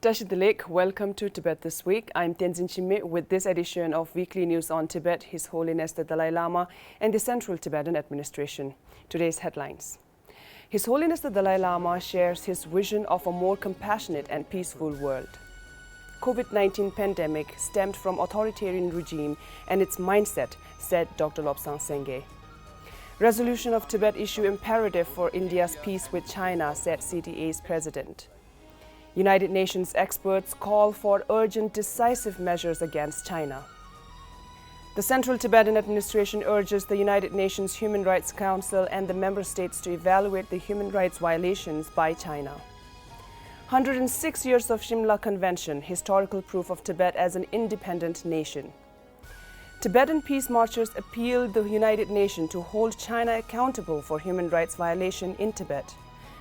Tashidilik, welcome to Tibet This Week. I'm Tenzin Chime with this edition of Weekly News on Tibet, His Holiness the Dalai Lama and the Central Tibetan Administration. Today's headlines. His Holiness the Dalai Lama shares his vision of a more compassionate and peaceful world. COVID-19 pandemic stemmed from authoritarian regime and its mindset, said Dr. Lobsang Sangay. Resolution of Tibet issue imperative for India's peace with China, said CTA's President. United Nations experts call for urgent decisive measures against China. The Central Tibetan Administration urges the United Nations Human Rights Council and the member states to evaluate the human rights violations by China. 106 years of Shimla Convention, historical proof of Tibet as an independent nation. Tibetan peace marchers appealed the United Nations to hold China accountable for human rights violation in Tibet.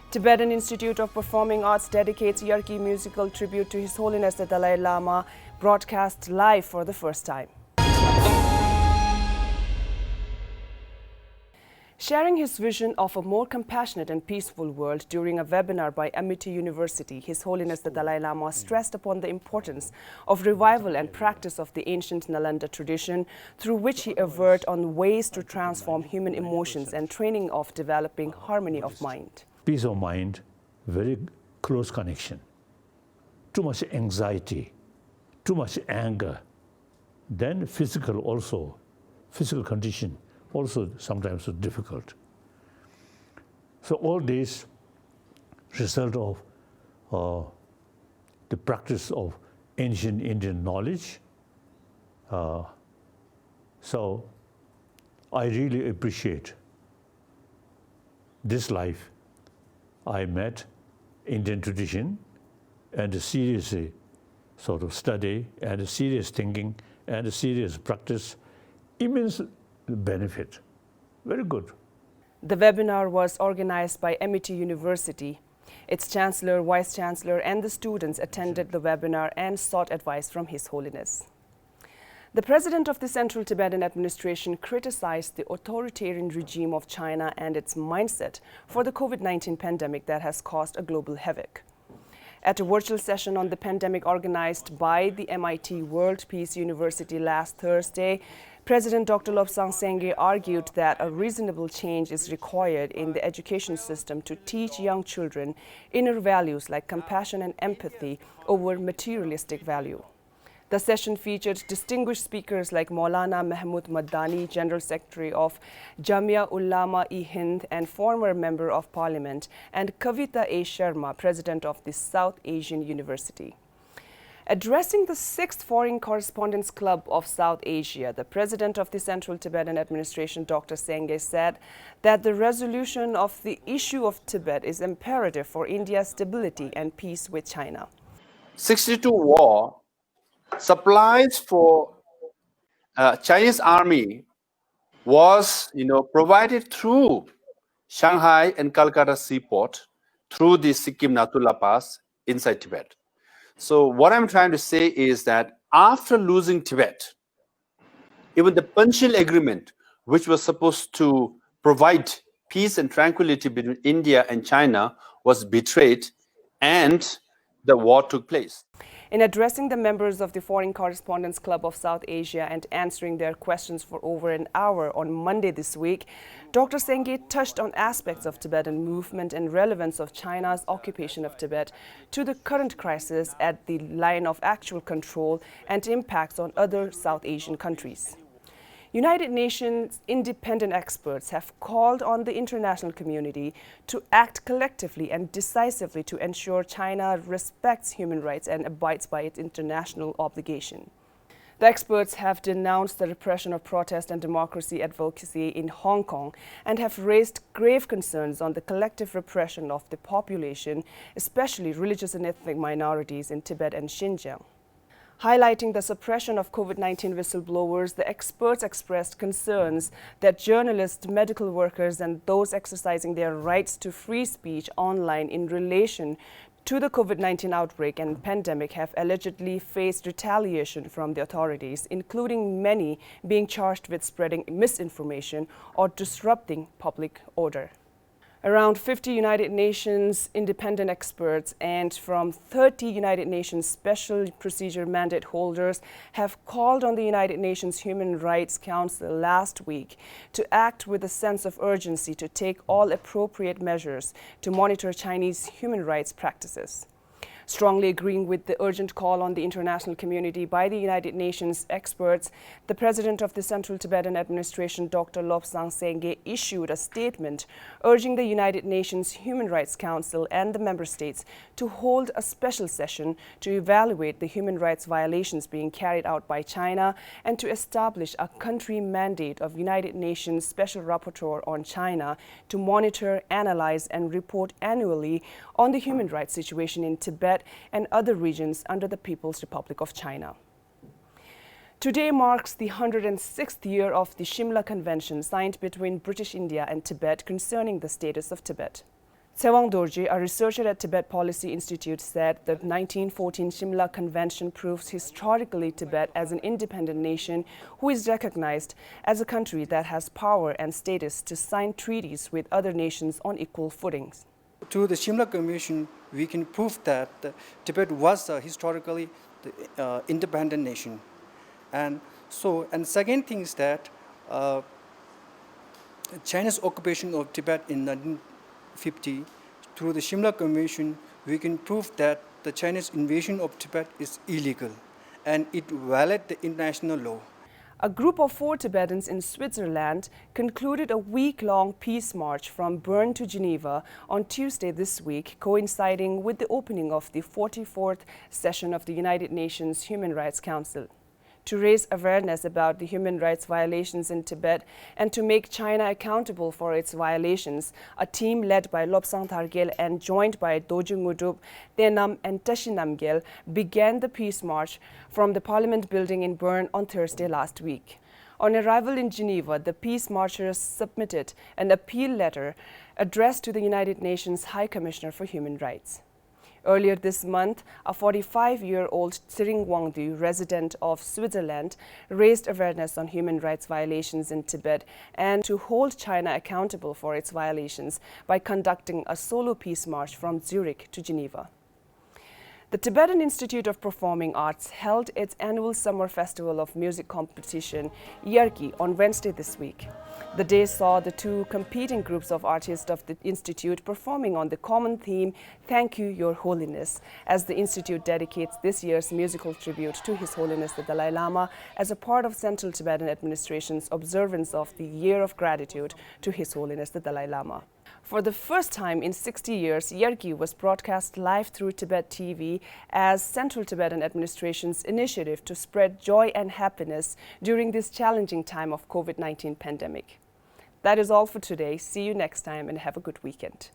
Tibetan Institute of Performing Arts dedicates Yarkyi musical tribute to His Holiness the Dalai Lama, broadcast live for the first time. Sharing his vision of a more compassionate and peaceful world during a webinar by Amity University, His Holiness the Dalai Lama stressed upon the importance of revival and practice of the ancient Nalanda tradition, through which he averred on ways to transform human emotions and training of developing harmony of mind. Peace of mind, very close connection. Too much anxiety, too much anger. Then physical condition also sometimes difficult. So all this result of the practice of ancient Indian knowledge. So I really appreciate this life. I met Indian tradition and a serious sort of study and a serious thinking and a serious practice, immense benefit. Very good. The webinar was organized by Amity University. Its chancellor, vice chancellor and the students attended the webinar and sought advice from His Holiness. The President of the Central Tibetan Administration criticized the authoritarian regime of China and its mindset for the COVID-19 pandemic that has caused a global havoc. At a virtual session on the pandemic organized by the MIT World Peace University last Thursday, President Dr. Lobsang Sangay argued that a reasonable change is required in the education system to teach young children inner values like compassion and empathy over materialistic value. The session featured distinguished speakers like Maulana Mahmood Madani, General Secretary of Jamia Ulama-e-Hind and former Member of Parliament, and Kavita A. Sharma, President of the South Asian University. Addressing the 6th Foreign Correspondents Club of South Asia, the President of the Central Tibetan Administration, Dr. Sangay, said that the resolution of the issue of Tibet is imperative for India's stability and peace with China. 62 war supplies for Chinese army was, provided through Shanghai and Calcutta seaport through the Sikkim Natula Pass inside Tibet. So what I'm trying to say is that after losing Tibet, even the Panchil agreement, which was supposed to provide peace and tranquility between India and China, was betrayed and the war took place. In addressing the members of the Foreign Correspondents Club of South Asia and answering their questions for over an hour on Monday this week, Dr. Sangay touched on aspects of Tibetan movement and relevance of China's occupation of Tibet to the current crisis at the line of actual control and impacts on other South Asian countries. United Nations independent experts have called on the international community to act collectively and decisively to ensure China respects human rights and abides by its international obligation. The experts have denounced the repression of protest and democracy advocacy in Hong Kong and have raised grave concerns on the collective repression of the population, especially religious and ethnic minorities in Tibet and Xinjiang. Highlighting the suppression of COVID-19 whistleblowers, the experts expressed concerns that journalists, medical workers, and those exercising their rights to free speech online in relation to the COVID-19 outbreak and pandemic have allegedly faced retaliation from the authorities, including many being charged with spreading misinformation or disrupting public order. Around 50 United Nations independent experts and from 30 United Nations Special Procedure Mandate holders have called on the United Nations Human Rights Council last week to act with a sense of urgency to take all appropriate measures to monitor Chinese human rights practices. Strongly agreeing with the urgent call on the international community by the United Nations experts, the President of the Central Tibetan Administration, Dr. Lobsang Sangay, issued a statement urging the United Nations Human Rights Council and the member states to hold a special session to evaluate the human rights violations being carried out by China and to establish a country mandate of United Nations Special Rapporteur on China to monitor, analyze, and report annually on the human rights situation in Tibet and other regions under the People's Republic of China. Today marks the 106th year of the Shimla Convention signed between British India and Tibet concerning the status of Tibet. Tsewang Dorji, a researcher at Tibet Policy Institute, said the 1914 Shimla Convention proves historically Tibet as an independent nation who is recognized as a country that has power and status to sign treaties with other nations on equal footings. Through the Shimla Convention, we can prove that Tibet was historically the independent nation. And second thing is that China's occupation of Tibet in 1950, through the Shimla Convention, we can prove that the Chinese invasion of Tibet is illegal and it violates the international law. A group of 4 Tibetans in Switzerland concluded a week-long peace march from Bern to Geneva on Tuesday this week, coinciding with the opening of the 44th session of the United Nations Human Rights Council. To raise awareness about the human rights violations in Tibet and to make China accountable for its violations, a team led by Lobsang Sangay and joined by Dojung Udup, Tenam and Tashinamgyel began the peace march from the Parliament building in Bern on Thursday last week. On arrival in Geneva, the peace marchers submitted an appeal letter addressed to the United Nations High Commissioner for Human Rights. Earlier this month, a 45-year-old Tsering Wangdu, resident of Switzerland, raised awareness on human rights violations in Tibet and to hold China accountable for its violations by conducting a solo peace march from Zurich to Geneva. The Tibetan Institute of Performing Arts held its annual summer festival of music competition, Yarkyi, on Wednesday this week. The day saw the 2 competing groups of artists of the Institute performing on the common theme, Thank You, Your Holiness, as the Institute dedicates this year's musical tribute to His Holiness the Dalai Lama as a part of Central Tibetan Administration's observance of the Year of Gratitude to His Holiness the Dalai Lama. For the first time in 60 years, Yarkyi was broadcast live through Tibettv as Central Tibetan Administration's initiative to spread joy and happiness during this challenging time of COVID-19 pandemic. That is all for today. See you next time and have a good weekend.